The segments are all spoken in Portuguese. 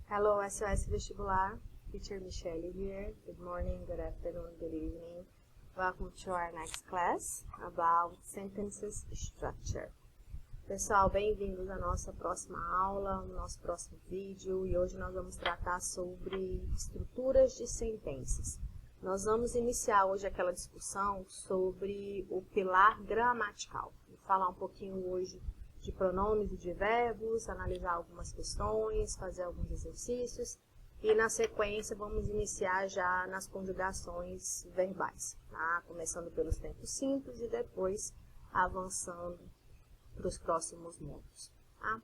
Hello, SOS Vestibular. Teacher Michelle here. Good morning, good afternoon, good evening. Welcome to our next class about sentences structure. Pessoal, bem-vindos à nossa próxima aula, no nosso próximo vídeo. E hoje nós vamos tratar sobre estruturas de sentenças. Nós vamos iniciar hoje aquela discussão sobre o pilar gramatical. Vou falar um pouquinho hoje de pronomes e de verbos, analisar algumas questões, fazer alguns exercícios e na sequência vamos iniciar já nas conjugações verbais, tá? Começando pelos tempos simples e depois avançando para os próximos modos, tá?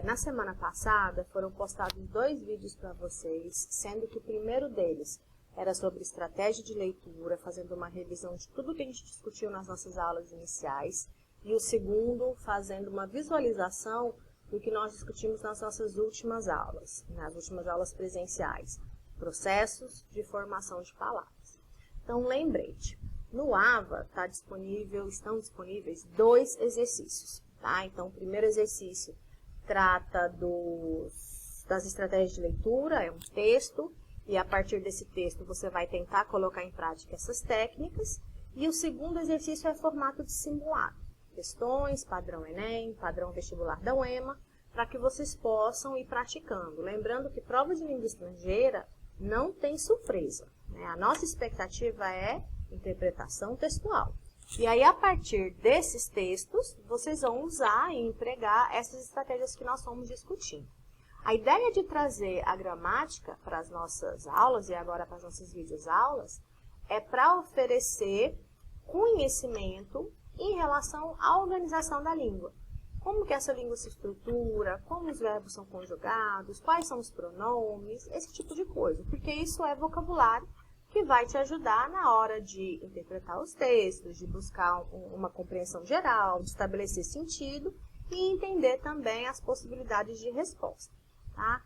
Na semana passada foram postados 2 vídeos para vocês, sendo que o primeiro deles era sobre estratégia de leitura, fazendo uma revisão de tudo que a gente discutiu nas nossas aulas iniciais, e o segundo fazendo uma visualização do que nós discutimos nas nossas últimas aulas, nas últimas aulas presenciais, processos de formação de palavras. Então, lembrete, no AVA estão disponíveis 2 exercícios, tá? Então, o primeiro exercício trata das estratégias de leitura, é um texto, e a partir desse texto você vai tentar colocar em prática essas técnicas, e o segundo exercício é formato de simulado. Questões, padrão Enem, padrão vestibular da UEMA, para que vocês possam ir praticando. Lembrando que prova de língua estrangeira não tem surpresa, né? A nossa expectativa é interpretação textual. E aí, a partir desses textos, vocês vão usar e empregar essas estratégias que nós estamos discutindo. A ideia de trazer a gramática para as nossas aulas e agora para as nossas videoaulas é para oferecer conhecimento em relação à organização da língua. Como que essa língua se estrutura, como os verbos são conjugados, quais são os pronomes, esse tipo de coisa. Porque isso é vocabulário que vai te ajudar na hora de interpretar os textos, de buscar uma compreensão geral, de estabelecer sentido e entender também as possibilidades de resposta, tá?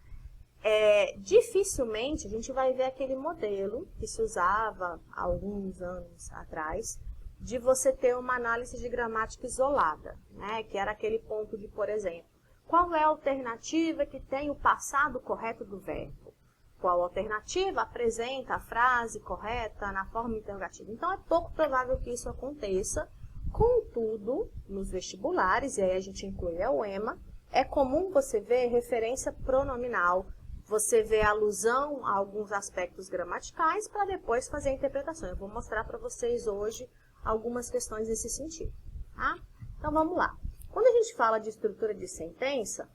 Dificilmente a gente vai ver aquele modelo que se usava há alguns anos atrás, de você ter uma análise de gramática isolada, né? Que era aquele ponto de, por exemplo, qual é a alternativa que tem o passado correto do verbo? Qual alternativa apresenta a frase correta na forma interrogativa? Então, é pouco provável que isso aconteça. Contudo, nos vestibulares, e aí a gente inclui a UEMA, é comum você ver referência pronominal, você vê alusão a alguns aspectos gramaticais para depois fazer a interpretação. Eu vou mostrar para vocês hoje algumas questões nesse sentido, tá? Então, vamos lá. Quando a gente fala de estrutura de sentença,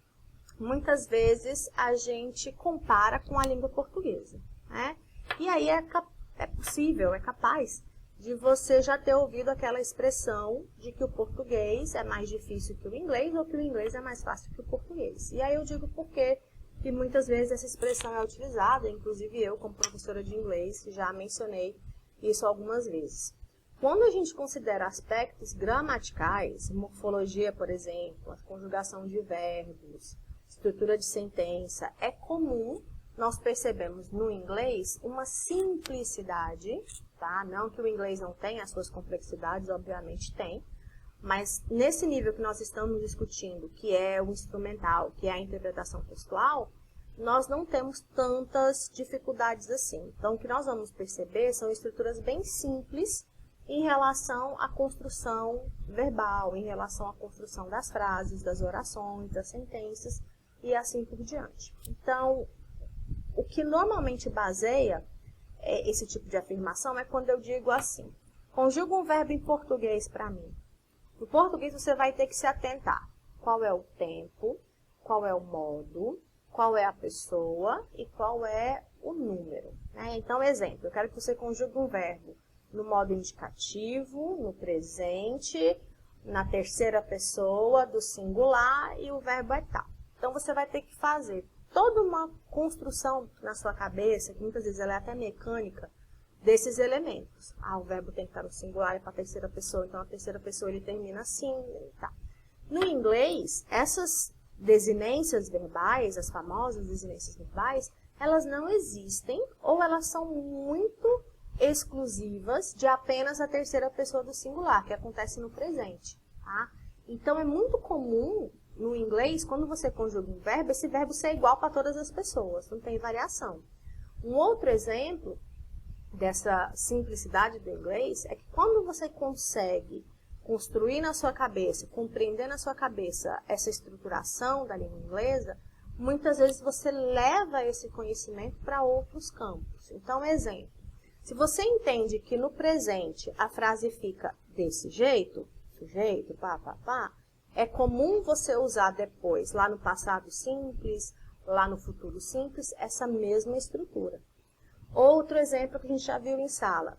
muitas vezes a gente compara com a língua portuguesa, né? E aí é possível, é capaz de você já ter ouvido aquela expressão de que o português é mais difícil que o inglês ou que o inglês é mais fácil que o português. E aí eu digo porque que muitas vezes essa expressão é utilizada, inclusive eu, como professora de inglês, já mencionei isso algumas vezes. Quando a gente considera aspectos gramaticais, morfologia, por exemplo, a conjugação de verbos, estrutura de sentença, é comum nós percebemos no inglês uma simplicidade, tá? Não que o inglês não tenha as suas complexidades, obviamente tem, mas nesse nível que nós estamos discutindo, que é o instrumental, que é a interpretação textual, nós não temos tantas dificuldades assim. Então, o que nós vamos perceber são estruturas bem simples em relação à construção verbal, em relação à construção das frases, das orações, das sentenças e assim por diante. Então, o que normalmente baseia esse tipo de afirmação é quando eu digo assim: conjuga um verbo em português para mim. No português você vai ter que se atentar. Qual é o tempo, qual é o modo, qual é a pessoa e qual é o número, né? Então, exemplo, eu quero que você conjugue um verbo no modo indicativo, no presente, na terceira pessoa do singular e o verbo é tal. Então, você vai ter que fazer toda uma construção na sua cabeça, que muitas vezes ela é até mecânica, desses elementos. O verbo tem que estar no singular e para a terceira pessoa, então a terceira pessoa ele termina assim e tal. No inglês, essas desinências verbais, as famosas desinências verbais, elas não existem ou elas são muito exclusivas de apenas a terceira pessoa do singular, que acontece no presente, tá? Então, é muito comum no inglês, quando você conjuga um verbo, esse verbo ser igual para todas as pessoas, não tem variação. Um outro exemplo dessa simplicidade do inglês é que quando você consegue construir na sua cabeça, compreender na sua cabeça essa estruturação da língua inglesa, muitas vezes você leva esse conhecimento para outros campos. Então, exemplo, se você entende que no presente a frase fica desse jeito, sujeito, pá, pá, pá, é comum você usar depois, lá no passado simples, lá no futuro simples, essa mesma estrutura. Outro exemplo que a gente já viu em sala.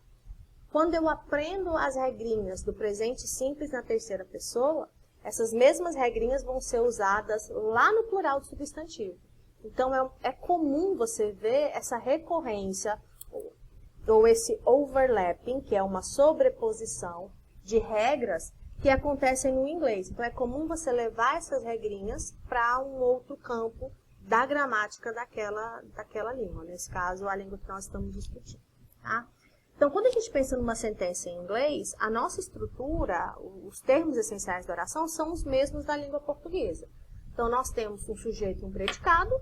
Quando eu aprendo as regrinhas do presente simples na terceira pessoa, essas mesmas regrinhas vão ser usadas lá no plural do substantivo. Então, é comum você ver essa recorrência ou esse overlapping, que é uma sobreposição de regras que acontecem no inglês. Então, é comum você levar essas regrinhas para um outro campo da gramática daquela língua. Nesse caso, a língua que nós estamos discutindo. Tá? Então, quando a gente pensa numa sentença em inglês, a nossa estrutura, os termos essenciais da oração são os mesmos da língua portuguesa. Então, nós temos um sujeito e um predicado.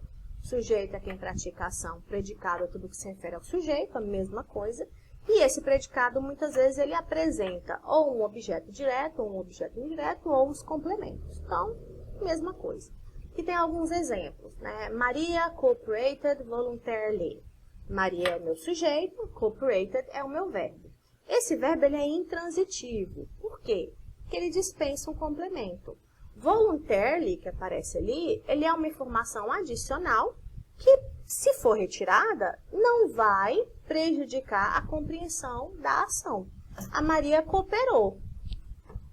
Sujeito é quem pratica a ação, predicado é tudo que se refere ao sujeito, a mesma coisa. E esse predicado, muitas vezes, ele apresenta ou um objeto direto, ou um objeto indireto, ou os complementos. Então, mesma coisa. Aqui tem alguns exemplos, né? Maria cooperated voluntarily. Maria é meu sujeito, cooperated é o meu verbo. Esse verbo ele é intransitivo. Por quê? Porque ele dispensa um complemento. Voluntarily, que aparece ali, ele é uma informação adicional que, se for retirada, não vai prejudicar a compreensão da ação. A Maria cooperou.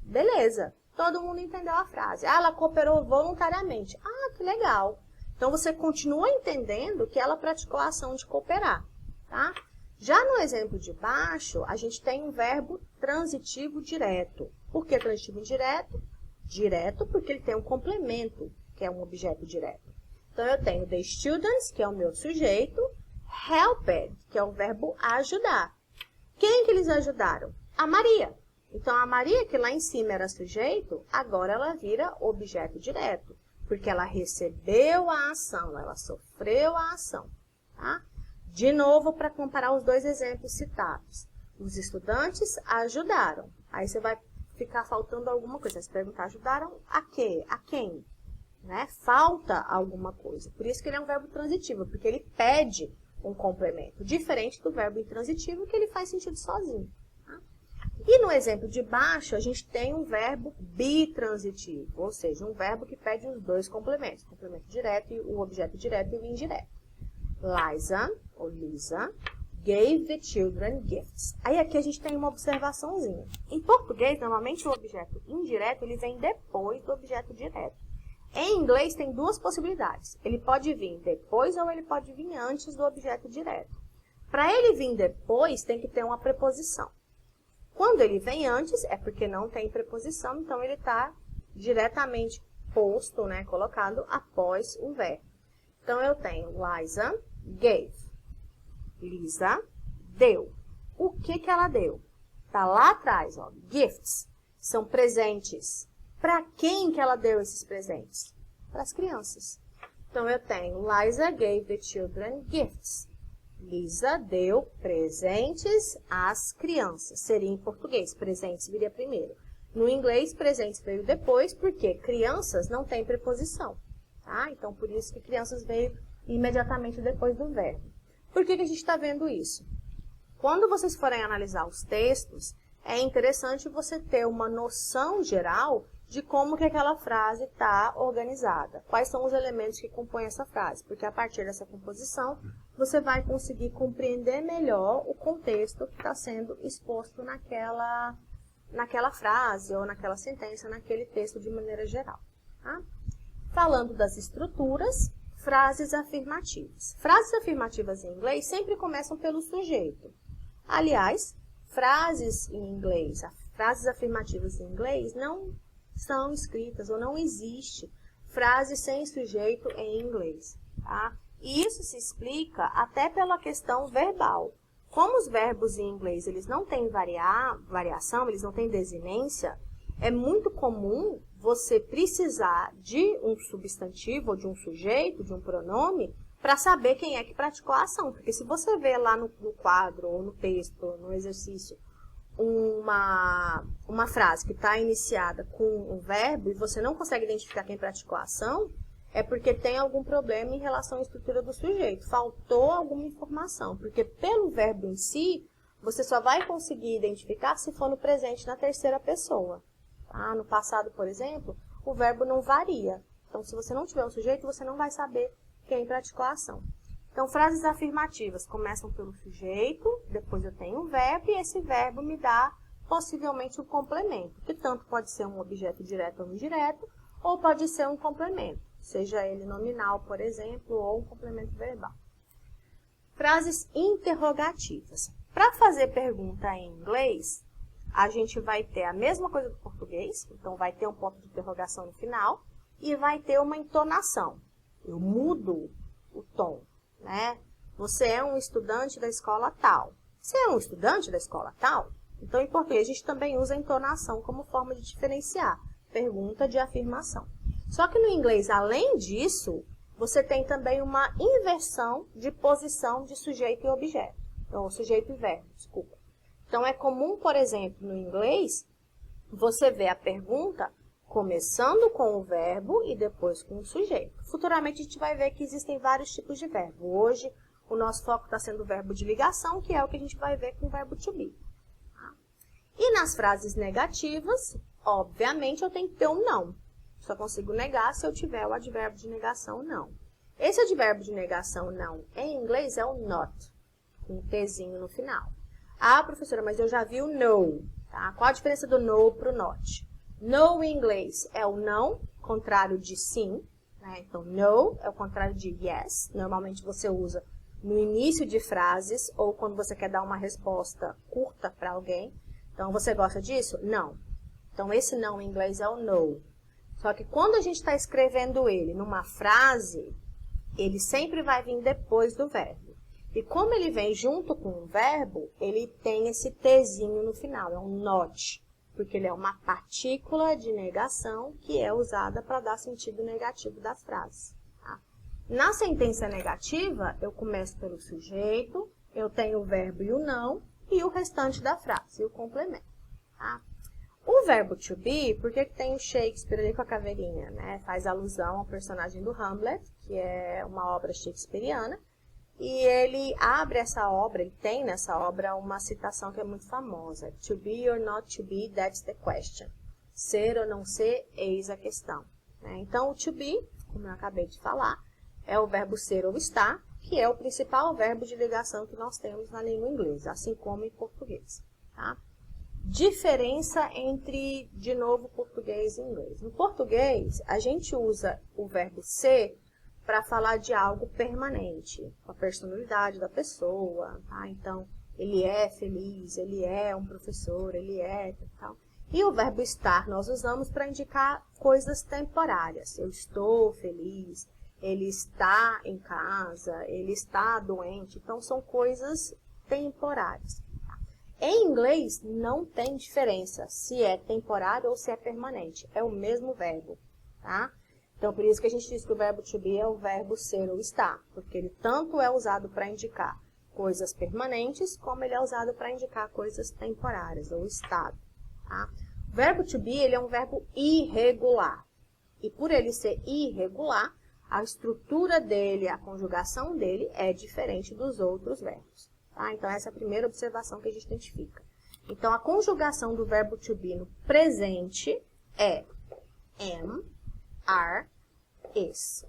Beleza, todo mundo entendeu a frase. Ah, ela cooperou voluntariamente. Ah, que legal. Então, você continua entendendo que ela praticou a ação de cooperar, tá? Já no exemplo de baixo, a gente tem um verbo transitivo direto. Por que transitivo indireto? Direto porque ele tem um complemento, que é um objeto direto. Então, eu tenho the students, que é o meu sujeito, helped, que é o verbo ajudar. Quem que eles ajudaram? A Maria. Então, a Maria, que lá em cima era sujeito, agora ela vira objeto direto, porque ela recebeu a ação, ela sofreu a ação. Tá? De novo, para comparar os dois exemplos citados. Os estudantes ajudaram. Aí você vai ficar faltando alguma coisa. Você se perguntar, ajudaram a quê? A quem? Né? Falta alguma coisa. Por isso que ele é um verbo transitivo, porque ele pede um complemento. Diferente do verbo intransitivo, que ele faz sentido sozinho. Tá? E no exemplo de baixo, a gente tem um verbo bitransitivo, ou seja, um verbo que pede os dois complementos. O complemento direto, e o objeto direto e o indireto. Liza, ou Lisa, gave the children gifts. Aí aqui a gente tem uma observaçãozinha. Em português, normalmente o objeto indireto ele vem depois do objeto direto. Em inglês tem duas possibilidades. Ele pode vir depois ou ele pode vir antes do objeto direto. Para ele vir depois, tem que ter uma preposição. Quando ele vem antes, é porque não tem preposição, então ele está diretamente posto, né, colocado após o verbo. Então, eu tenho Liza gave. Lisa deu. O que que ela deu? Está lá atrás, ó, gifts. São presentes. Para quem que ela deu esses presentes? Para as crianças. Então, eu tenho Liza gave the children gifts. Lisa deu presentes às crianças. Seria em português, presentes viria primeiro. No inglês, presentes veio depois, porque crianças não tem preposição. Tá? Então, por isso que crianças veio imediatamente depois do verbo. Por que que a gente está vendo isso? Quando vocês forem analisar os textos, é interessante você ter uma noção geral de como que aquela frase está organizada. Quais são os elementos que compõem essa frase. Porque a partir dessa composição, você vai conseguir compreender melhor o contexto que está sendo exposto naquela frase ou naquela sentença, naquele texto de maneira geral. Tá? Falando das estruturas, frases afirmativas. Frases afirmativas em inglês sempre começam pelo sujeito. Aliás, frases em inglês, frases afirmativas em inglês não são escritas ou não existe frase sem sujeito em inglês. Tá? E isso se explica até pela questão verbal. Como os verbos em inglês eles não têm variação, eles não têm desinência, é muito comum você precisar de um substantivo, ou de um sujeito, de um pronome, para saber quem é que praticou a ação. Porque se você vê lá no quadro, ou no texto, ou no exercício, uma frase que está iniciada com um verbo e você não consegue identificar quem praticou a ação, é porque tem algum problema em relação à estrutura do sujeito. Faltou alguma informação, porque pelo verbo em si, você só vai conseguir identificar se for no presente na terceira pessoa. Tá? No passado, por exemplo, o verbo não varia. Então, se você não tiver o sujeito, você não vai saber quem praticou a ação. Então, frases afirmativas começam pelo sujeito, depois eu tenho um verbo, e esse verbo me dá possivelmente um complemento, que tanto pode ser um objeto direto ou indireto, ou pode ser um complemento, seja ele nominal, por exemplo, ou um complemento verbal. Frases interrogativas. Para fazer pergunta em inglês, a gente vai ter a mesma coisa do português, então vai ter um ponto de interrogação no final, e vai ter uma entonação. Eu mudo o tom. Né? Você é um estudante da escola tal. Você é um estudante da escola tal? Então, em português, a gente também usa a entonação como forma de diferenciar pergunta de afirmação. Só que no inglês, além disso, você tem também uma inversão de posição de sujeito e objeto. Ou sujeito e verbo, desculpa. Então, é comum, por exemplo, no inglês, você ver a pergunta começando com o verbo e depois com o sujeito. Futuramente a gente vai ver que existem vários tipos de verbo. Hoje o nosso foco está sendo o verbo de ligação, que é o que a gente vai ver com o verbo to be. Tá? E nas frases negativas, obviamente eu tenho que ter um não. Só consigo negar se eu tiver o advérbio de negação não. Esse advérbio de negação não em inglês é o not, com um tzinho no final. Ah, professora, mas eu já vi o no. Tá? Qual a diferença do no para o not? No em inglês é o não, contrário de sim. Né? Então, no é o contrário de yes. Normalmente você usa no início de frases ou quando você quer dar uma resposta curta para alguém. Então, você gosta disso? Não. Então, esse não em inglês é o no. Só que quando a gente está escrevendo ele numa frase, ele sempre vai vir depois do verbo. E como ele vem junto com o verbo, ele tem esse tzinho no final, é um not. Porque ele é uma partícula de negação que é usada para dar sentido negativo das frases. Tá? Na sentença negativa, eu começo pelo sujeito, eu tenho o verbo e o não, e o restante da frase, e o complemento. Tá? O verbo to be, por que tem o Shakespeare ali com a caveirinha? Né? Faz alusão ao personagem do Hamlet, que é uma obra shakespeariana, e ele abre essa obra, ele tem nessa obra uma citação que é muito famosa. To be or not to be, that's the question. Ser ou não ser, eis a questão. Então, o to be, como eu acabei de falar, é o verbo ser ou estar, que é o principal verbo de ligação que nós temos na língua inglesa, assim como em português. Tá? Diferença entre, de novo, português e inglês. No português, a gente usa o verbo ser para falar de algo permanente, a personalidade da pessoa, tá? Então, ele é feliz, ele é um professor, ele é tal. E o verbo estar nós usamos para indicar coisas temporárias. Eu estou feliz, ele está em casa, ele está doente. Então, são coisas temporárias. Tá? Em inglês, não tem diferença se é temporário ou se é permanente. É o mesmo verbo, tá? Então, por isso que a gente diz que o verbo to be é o verbo ser ou estar, porque ele tanto é usado para indicar coisas permanentes, como ele é usado para indicar coisas temporárias, ou estado. Tá? O verbo to be ele é um verbo irregular, e por ele ser irregular, a estrutura dele, a conjugação dele é diferente dos outros verbos. Tá? Então, essa é a primeira observação que a gente identifica. Então, a conjugação do verbo to be no presente é am, are, is.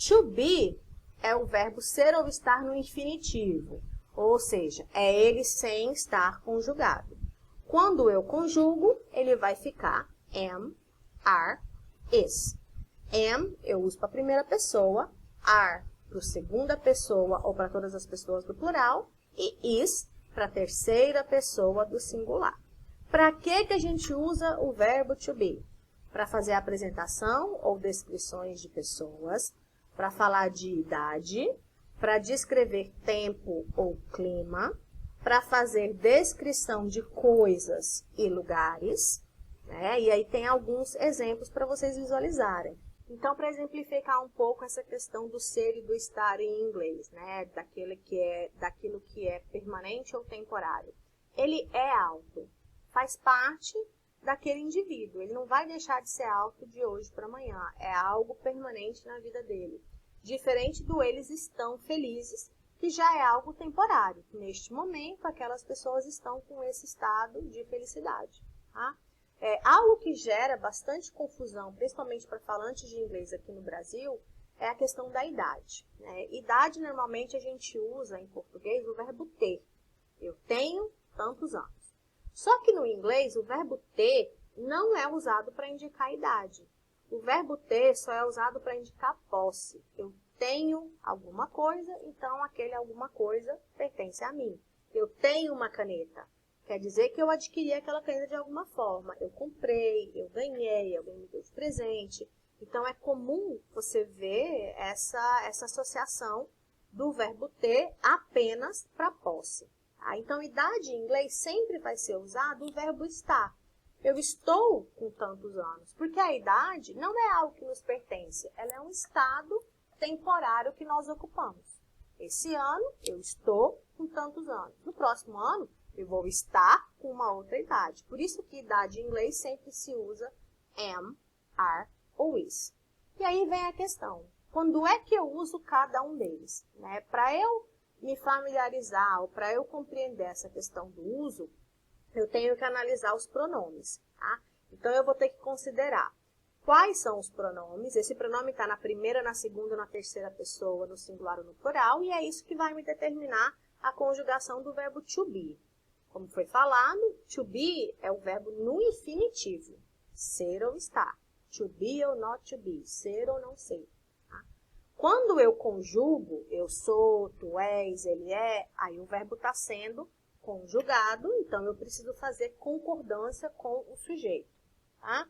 To be é o verbo ser ou estar no infinitivo, ou seja, é ele sem estar conjugado. Quando eu conjugo, ele vai ficar am, are, is. Am eu uso para a primeira pessoa, are para a segunda pessoa ou para todas as pessoas do plural, e is para a terceira pessoa do singular. Para que a gente usa o verbo to be? Para fazer a apresentação ou descrições de pessoas, para falar de idade, para descrever tempo ou clima, para fazer descrição de coisas e lugares, né? E aí tem alguns exemplos para vocês visualizarem. Então, para exemplificar um pouco essa questão do ser e do estar em inglês, né? Daquilo que é permanente ou temporário. Ele é algo, faz parte daquele indivíduo. Ele não vai deixar de ser algo de hoje para amanhã. É algo permanente na vida dele. Diferente do eles estão felizes, que já é algo temporário. Neste momento, aquelas pessoas estão com esse estado de felicidade. Tá? Algo que gera bastante confusão, principalmente para falantes de inglês aqui no Brasil, é a questão da idade. Né? Idade, normalmente, a gente usa em português o verbo ter. Eu tenho tantos anos. Só que no inglês, o verbo ter não é usado para indicar idade. O verbo ter só é usado para indicar posse. Eu tenho alguma coisa, então aquele alguma coisa pertence a mim. Eu tenho uma caneta. Quer dizer que eu adquiri aquela caneta de alguma forma. Eu comprei, eu ganhei, alguém me deu de presente. Então, é comum você ver essa associação do verbo ter apenas para posse. Tá? Então, idade em inglês sempre vai ser usado o verbo estar. Eu estou com tantos anos, porque a idade não é algo que nos pertence, ela é um estado temporário que nós ocupamos. Esse ano, eu estou com tantos anos. No próximo ano, eu vou estar com uma outra idade. Por isso que idade em inglês sempre se usa am, are ou is. E aí vem a questão, quando é que eu uso cada um deles? Né? Para eu me familiarizar ou para eu compreender essa questão do uso, eu tenho que analisar os pronomes. Tá? Então, eu vou ter que considerar quais são os pronomes. Esse pronome está na primeira, na segunda, na terceira pessoa, no singular ou no plural, e é isso que vai me determinar a conjugação do verbo to be. Como foi falado, to be é o verbo no infinitivo, ser ou estar. To be ou not to be, ser ou não ser. Tá? Quando eu conjugo, eu sou, tu és, ele é, aí o verbo está sendo conjugado, então eu preciso fazer concordância com o sujeito. Tá?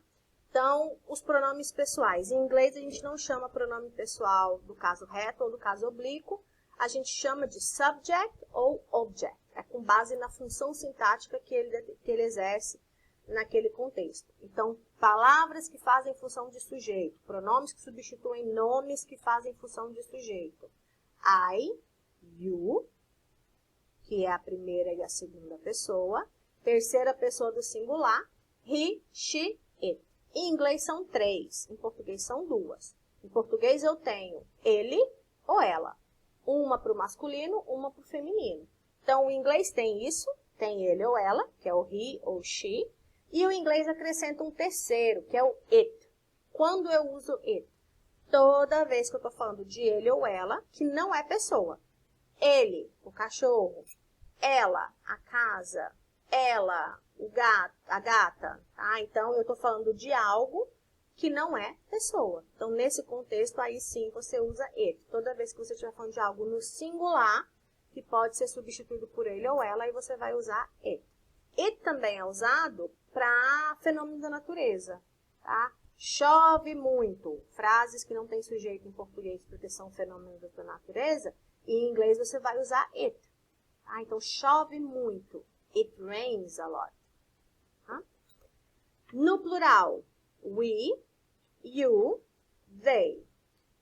Então, os pronomes pessoais. Em inglês, a gente não chama pronome pessoal do caso reto ou do caso oblíquo, a gente chama de subject ou object. É com base na função sintática que ele exerce naquele contexto. Então, palavras que fazem função de sujeito, pronomes que substituem nomes que fazem função de sujeito. I, you, que é a primeira e a segunda pessoa. Terceira pessoa do singular, he, she, it. Em inglês são 3, em português são 2. Em português eu tenho ele ou ela. Uma para o masculino, uma para o feminino. Então, o inglês tem isso, tem ele ou ela, que é o he ou she, e o inglês acrescenta um terceiro, que é o it. Quando eu uso it? Toda vez que eu estou falando de ele ou ela, que não é pessoa. Ele, o cachorro, ela, a casa, ela, o gato, a gata. Tá? Então, eu estou falando de algo que não é pessoa. Então, nesse contexto, aí sim você usa it. Toda vez que você estiver falando de algo no singular, que pode ser substituído por ele ou ela, aí você vai usar it. It também é usado para fenômenos da natureza. Tá? Chove muito. Frases que não têm sujeito em português porque são fenômenos da natureza, e em inglês você vai usar it. Tá? Então, chove muito. It rains a lot. Tá? No plural, we, you, they.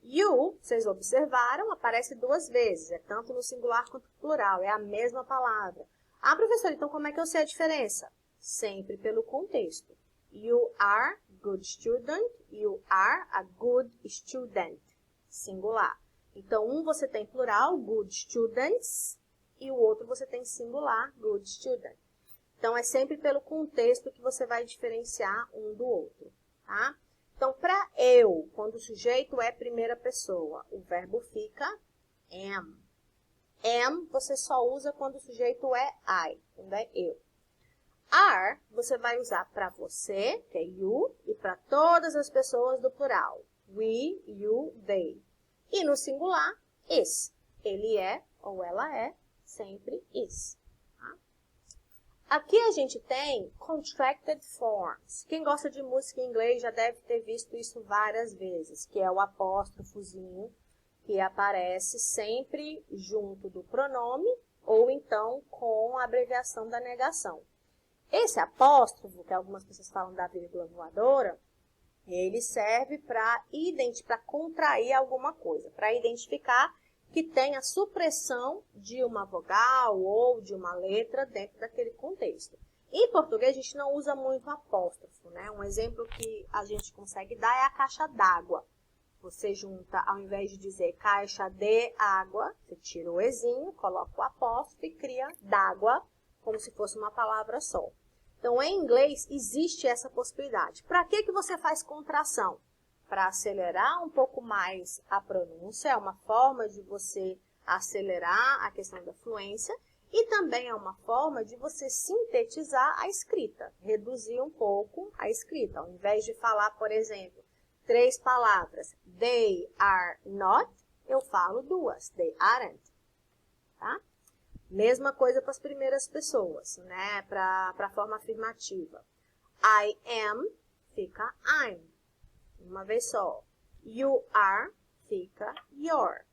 You, vocês observaram, aparece 2 vezes. É tanto no singular quanto no plural. É a mesma palavra. Ah, professor, então como é que eu sei a diferença? Sempre pelo contexto. You are good student. You are a good student. Singular. Então, um você tem plural, good students. E o outro você tem singular, good student. Então, é sempre pelo contexto que você vai diferenciar um do outro. Tá? Então, para eu, quando o sujeito é primeira pessoa, o verbo fica am. Am você só usa quando o sujeito é I, quando é eu. Are você vai usar para você, que é you, e para todas as pessoas do plural. We, you, they. E no singular, is. Ele é ou ela é, sempre is. Aqui a gente tem contracted forms. Quem gosta de música em inglês já deve ter visto isso várias vezes, que é o apóstrofozinho que aparece sempre junto do pronome ou então com a abreviação da negação. Esse apóstrofo, que algumas pessoas falam da vírgula voadora, ele serve para contrair alguma coisa, para identificar que tem a supressão de uma vogal ou de uma letra dentro daquele contexto. Em português, a gente não usa muito apóstrofo, né? Um exemplo que a gente consegue dar é a caixa d'água. Você junta, ao invés de dizer caixa de água, você tira o ezinho, coloca o apóstrofo e cria d'água, como se fosse uma palavra só. Então, em inglês, existe essa possibilidade. Para que você faz contração? Para acelerar um pouco mais a pronúncia, é uma forma de você acelerar a questão da fluência e também é uma forma de você sintetizar a escrita, reduzir um pouco a escrita. Ao invés de falar, por exemplo, 3 palavras, they are not, eu falo 2, they aren't, tá? Mesma coisa para as primeiras pessoas, né? Para a forma afirmativa. I am, fica I'm, uma vez só. You are, fica your.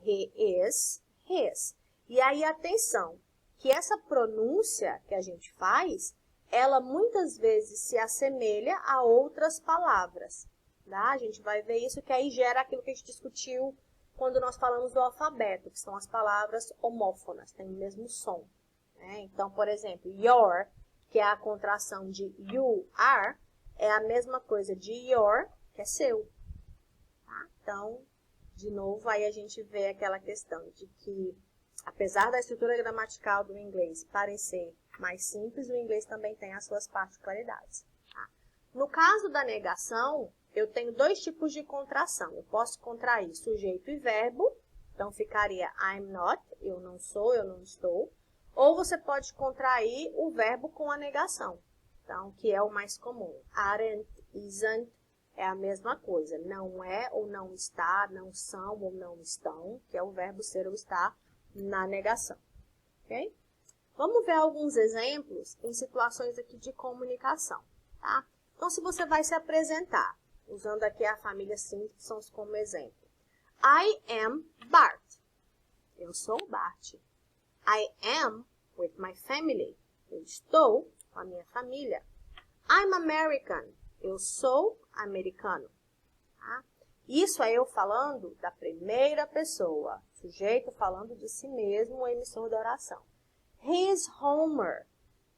He is, his. E aí, atenção, que essa pronúncia que a gente faz, ela muitas vezes se assemelha a outras palavras. Tá? A gente vai ver isso, que aí gera aquilo que a gente discutiu quando nós falamos do alfabeto, que são as palavras homófonas, tem o mesmo som. Né? Então, por exemplo, your, que é a contração de you are, é a mesma coisa de your, que é seu. Tá? Então, de novo, aí a gente vê aquela questão de que, apesar da estrutura gramatical do inglês parecer mais simples, o inglês também tem as suas particularidades. Tá? No caso da negação, eu tenho 2 tipos de contração. Eu posso contrair sujeito e verbo, então ficaria I'm not, eu não sou, eu não estou. Ou você pode contrair o verbo com a negação, então, que é o mais comum. Aren't, isn't, é a mesma coisa. Não é ou não está, não são ou não estão, que é o verbo ser ou estar na negação. Ok? Vamos ver alguns exemplos em situações aqui de comunicação. Tá? Então, se você vai se apresentar, usando aqui a família Simpsons como exemplo. I am Bart. Eu sou Bart. I am with my family. Eu estou com a minha família. I'm American. Eu sou americano. Tá? Isso é eu falando da primeira pessoa. Sujeito falando de si mesmo, o emissor da oração. He's Homer.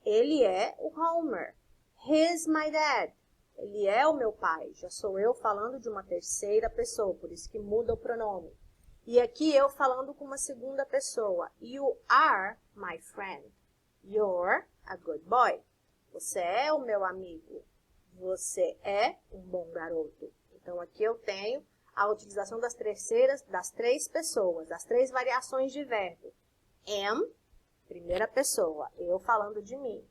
Ele é o Homer. He's my dad. Ele é o meu pai, já sou eu falando de uma terceira pessoa, por isso que muda o pronome. E aqui eu falando com uma segunda pessoa. You are my friend. You're a good boy. Você é o meu amigo. Você é um bom garoto. Então, aqui eu tenho a utilização das 3 pessoas, das 3 variações de verbo. Am, primeira pessoa, eu falando de mim.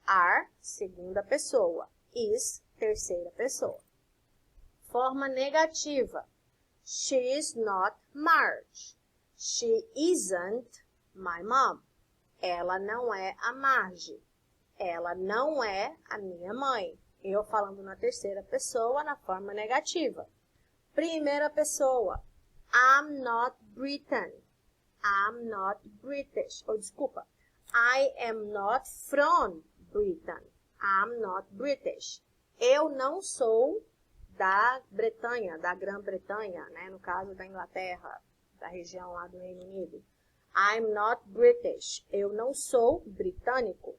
Are, segunda pessoa. Is, terceira pessoa. Forma negativa. She is not Marge. She isn't my mom. Ela não é a Marge. Ela não é a minha mãe. Eu falando na terceira pessoa, na forma negativa. Primeira pessoa. I'm not Britain. I'm not British. Desculpa. I am not from Britain. I'm not British. Eu não sou da Bretanha, da Grã-Bretanha, né? No caso da Inglaterra, da região lá do Reino Unido. I'm not British. Eu não sou britânico.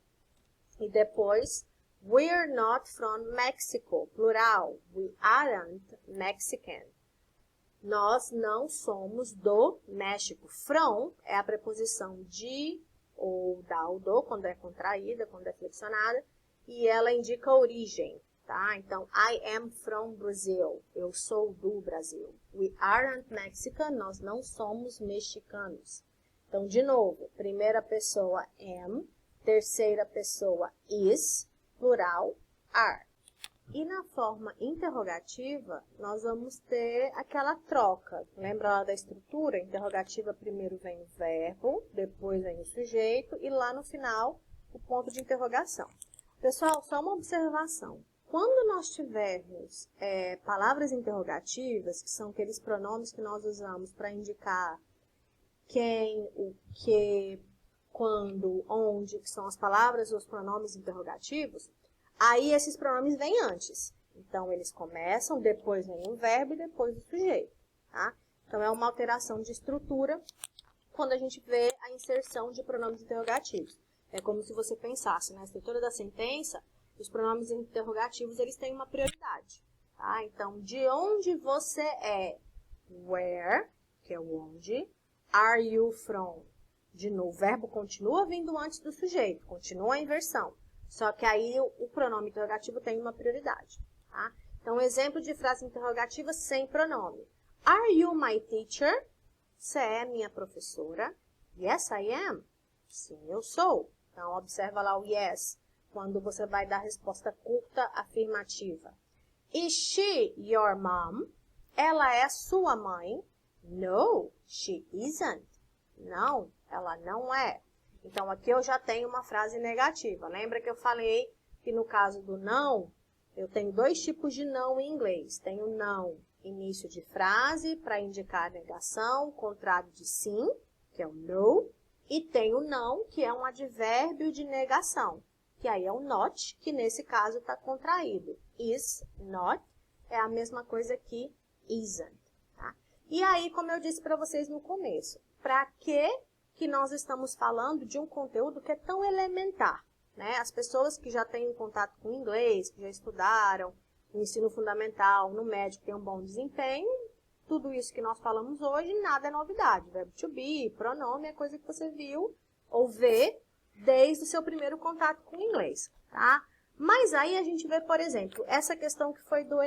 E depois, we're not from Mexico, plural. We aren't Mexican. Nós não somos do México. From é a preposição de ou da ou do, quando é contraída, quando é flexionada, e ela indica a origem, tá? Então, I am from Brazil. Eu sou do Brasil. We aren't Mexican. Nós não somos mexicanos. Então, de novo, primeira pessoa am, terceira pessoa is, plural, are. E na forma interrogativa, nós vamos ter aquela troca. Lembra lá da estrutura? Interrogativa, primeiro vem o verbo, depois vem o sujeito e lá no final o ponto de interrogação. Pessoal, só uma observação. Quando nós tivermos palavras interrogativas, que são aqueles pronomes que nós usamos para indicar quem, o que, quando, onde, que são as palavras ou os pronomes interrogativos, aí esses pronomes vêm antes. Então, eles começam, depois vem o verbo e depois o sujeito, tá? Então, é uma alteração de estrutura quando a gente vê a inserção de pronomes interrogativos. É como se você pensasse na estrutura da sentença, os pronomes interrogativos, eles têm uma prioridade, tá? Então, de onde você é? Where, que é o onde. Are you from? De novo, o verbo continua vindo antes do sujeito, continua a inversão. Só que aí o pronome interrogativo tem uma prioridade, tá? Então, exemplo de frase interrogativa sem pronome. Are you my teacher? Você é minha professora? Yes, I am. Sim, eu sou. Então, observa lá o yes, quando você vai dar a resposta curta afirmativa. Is she your mom? Ela é sua mãe? No, she isn't. Não, ela não é. Então, aqui eu já tenho uma frase negativa. Lembra que eu falei que no caso do não, eu tenho dois tipos de não em inglês. Tenho não, início de frase, para indicar negação, contrário de sim, que é o no. E tem o não, que é um advérbio de negação, que aí é o not, que nesse caso está contraído. Is, not, é a mesma coisa que isn't. Tá? E aí, como eu disse para vocês no começo, para que nós estamos falando de um conteúdo que é tão elementar? Né? As pessoas que já têm contato com inglês, que já estudaram no ensino fundamental, no médio, que tem um bom desempenho, tudo isso que nós falamos hoje, nada é novidade. Verbo to be, pronome, é coisa que você viu ou vê desde o seu primeiro contato com o inglês, tá? Mas aí a gente vê, por exemplo, essa questão que foi do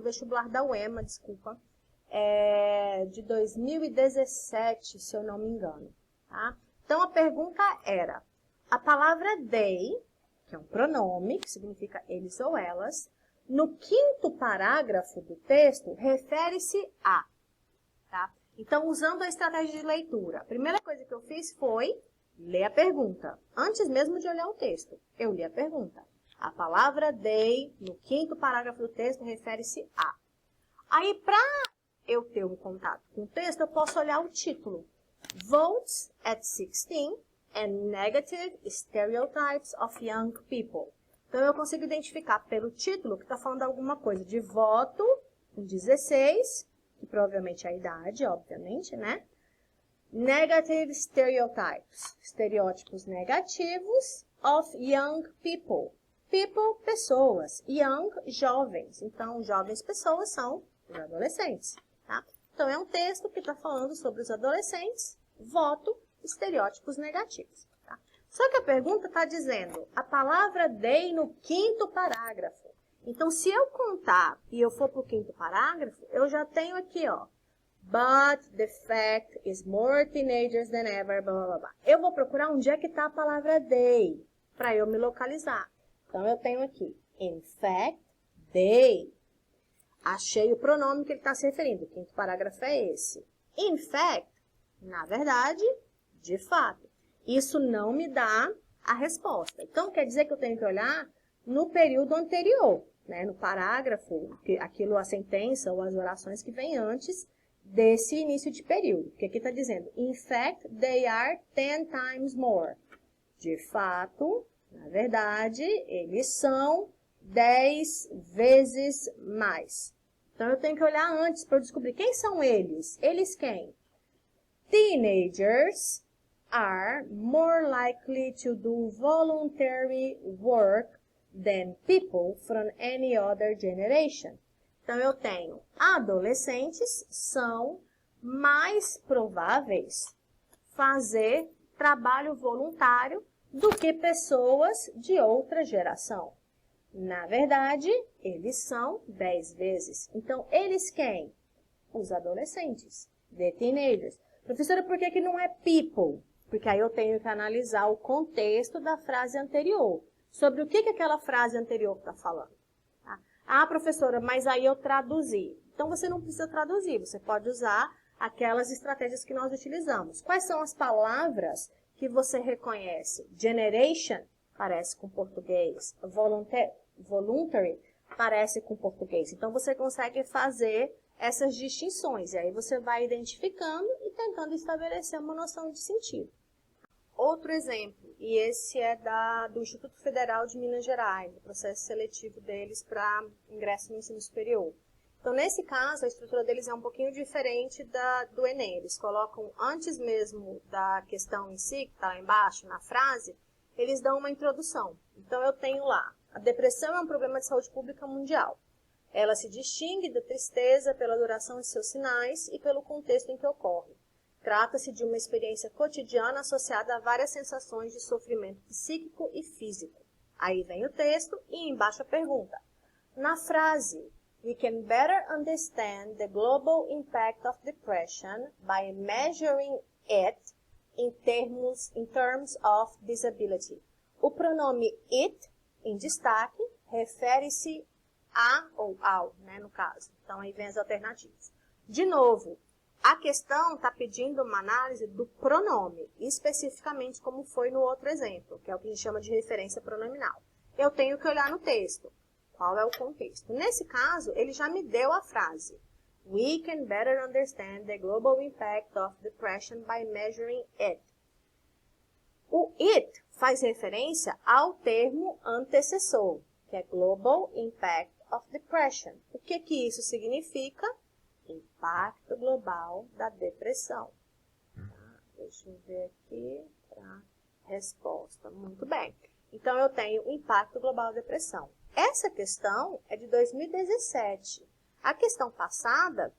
vestibular da UEMA, desculpa, de 2017, se eu não me engano, tá? Então, a pergunta era, a palavra they, que é um pronome, que significa eles ou elas, no quinto parágrafo do texto, refere-se a, tá? Então, usando a estratégia de leitura, a primeira coisa que eu fiz foi ler a pergunta. Antes mesmo de olhar o texto, eu li a pergunta. A palavra they, no quinto parágrafo do texto, refere-se a. Aí, para eu ter um contato com o texto, eu posso olhar o título. Votes at 16 and Negative Stereotypes of Young People. Então, eu consigo identificar pelo título que está falando alguma coisa de voto com 16, que provavelmente é a idade, obviamente, né? Negative stereotypes, estereótipos negativos of young people. People, pessoas. Young, jovens. Então, jovens pessoas são os adolescentes, tá? Então, é um texto que está falando sobre os adolescentes, voto, estereótipos negativos. Tá? Só que a pergunta está dizendo a palavra they no quinto parágrafo. Então, se eu contar e eu for para o quinto parágrafo, eu já tenho aqui, ó. But the fact is more teenagers than ever, blá, blá, blá. Eu vou procurar onde é que está a palavra they, para eu me localizar. Então, eu tenho aqui, in fact, they. Achei o pronome que ele está se referindo. O quinto parágrafo é esse. In fact, na verdade, de fato. Isso não me dá a resposta. Então, quer dizer que eu tenho que olhar no período anterior, né? No parágrafo, aquilo, a sentença ou as orações que vêm antes desse início de período. Porque aqui está dizendo, in fact, they are 10 times more. De fato, na verdade, eles são 10 vezes mais. Então, eu tenho que olhar antes para descobrir quem são eles. Eles quem? Teenagers are more likely to do voluntary work than people from any other generation. Então, eu tenho adolescentes são mais prováveis fazer trabalho voluntário do que pessoas de outra geração. Na verdade, eles são 10 vezes. Então, eles quem? Os adolescentes, the teenagers. Professora, por que não é people? Porque aí eu tenho que analisar o contexto da frase anterior. Sobre o que aquela frase anterior está falando. Tá? Ah, professora, mas aí eu traduzi. Então, você não precisa traduzir. Você pode usar aquelas estratégias que nós utilizamos. Quais são as palavras que você reconhece? Generation parece com português. Voluntary parece com português. Então, você consegue fazer essas distinções. E aí, você vai identificando e tentando estabelecer uma noção de sentido. Outro exemplo, e esse é do Instituto Federal de Minas Gerais, o processo seletivo deles para ingresso no ensino superior. Então, nesse caso, a estrutura deles é um pouquinho diferente do Enem. Eles colocam, antes mesmo da questão em si, que está lá embaixo, na frase, eles dão uma introdução. Então, eu tenho lá, a depressão é um problema de saúde pública mundial. Ela se distingue da tristeza pela duração de seus sinais e pelo contexto em que ocorre. Trata-se de uma experiência cotidiana associada a várias sensações de sofrimento psíquico e físico. Aí vem o texto e embaixo a pergunta. Na frase, we can better understand the global impact of depression by measuring it in terms of disability. O pronome it, em destaque, refere-se a ou ao, né, no caso. Então, aí vem as alternativas. De novo, a questão está pedindo uma análise do pronome, especificamente como foi no outro exemplo, que é o que a gente chama de referência pronominal. Eu tenho que olhar no texto. Qual é o contexto? Nesse caso, ele já me deu a frase. We can better understand the global impact of depression by measuring it. O it faz referência ao termo antecessor, que é Global Impact of Depression. O que isso significa? Impacto global da depressão. Tá? Deixa eu ver aqui para resposta. Muito bem. Então, eu tenho impacto global da depressão. Essa questão é de 2017. A questão passada,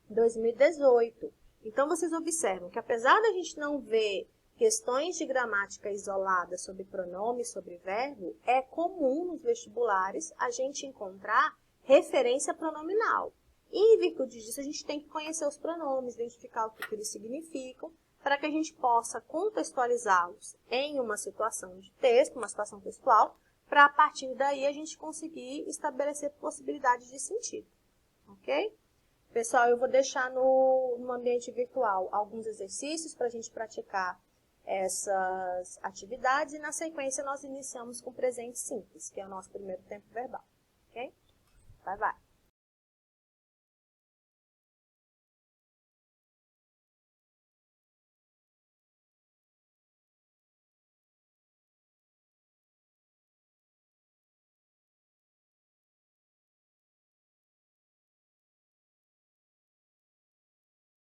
2018. Então, vocês observam que apesar da gente não ver questões de gramática isoladas sobre pronome e sobre verbo, é comum nos vestibulares a gente encontrar referência pronominal. E, em virtude disso, a gente tem que conhecer os pronomes, identificar o que eles significam, para que a gente possa contextualizá-los em uma situação de texto, uma situação textual, para, a partir daí, a gente conseguir estabelecer possibilidades de sentido. Ok? Pessoal, eu vou deixar no ambiente virtual alguns exercícios para a gente praticar essas atividades e, na sequência, nós iniciamos com o presente simples, que é o nosso primeiro tempo verbal. Ok? Vai.